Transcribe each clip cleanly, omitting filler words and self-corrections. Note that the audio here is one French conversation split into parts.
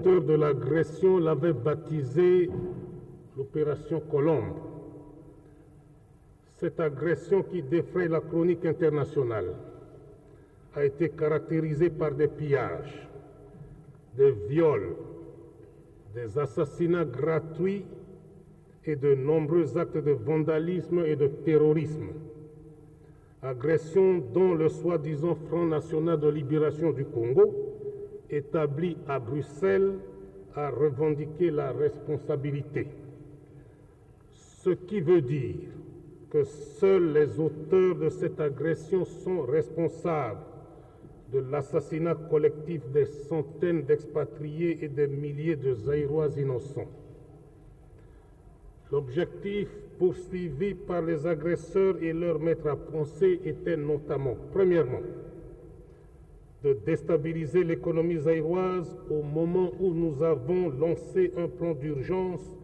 L'auteur de l'agression l'avait baptisé l'opération Colombe. Cette agression qui défraie la chronique internationale a été caractérisée par des pillages, des viols, des assassinats gratuits et de nombreux actes de vandalisme et de terrorisme. Agression dont le soi-disant Front National de Libération du Congo, établi à Bruxelles, a revendiqué la responsabilité. Ce qui veut dire que seuls les auteurs de cette agression sont responsables de l'assassinat collectif des centaines d'expatriés et des milliers de Zaïrois innocents. L'objectif poursuivi par les agresseurs et leurs maîtres à penser était notamment, premièrement, de déstabiliser l'économie zaïroise au moment où nous avons lancé un plan d'urgence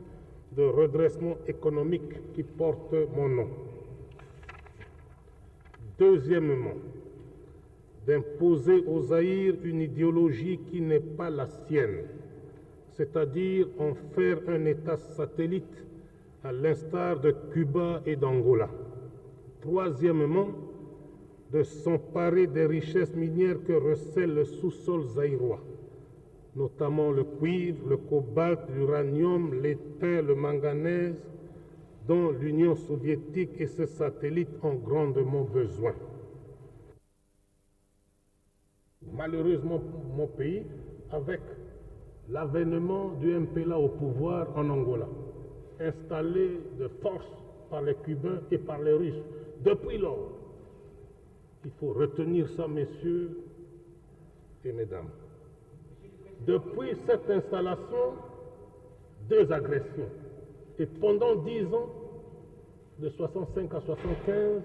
de redressement économique qui porte mon nom. Deuxièmement, d'imposer au Zaïre une idéologie qui n'est pas la sienne, c'est-à-dire en faire un État satellite à l'instar de Cuba et d'Angola. Troisièmement, de s'emparer des richesses minières que recèle le sous-sol zaïrois, notamment le cuivre, le cobalt, l'uranium, l'étain, le manganèse, dont l'Union soviétique et ses satellites ont grandement besoin. Malheureusement, mon pays, avec l'avènement du MPLA au pouvoir en Angola, installé de force par les Cubains et par les Russes, depuis lors, il faut retenir ça, messieurs et mesdames. Depuis cette installation, 2 agressions. Et pendant 10 ans, de 65 à 75,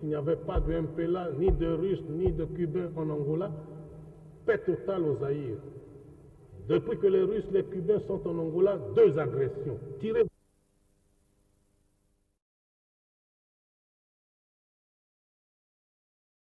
il n'y avait pas de MPLA, ni de Russes, ni de Cubains en Angola. Paix totale au Zaïre. Depuis que les Russes, les Cubains sont en Angola, 2 agressions. Tirées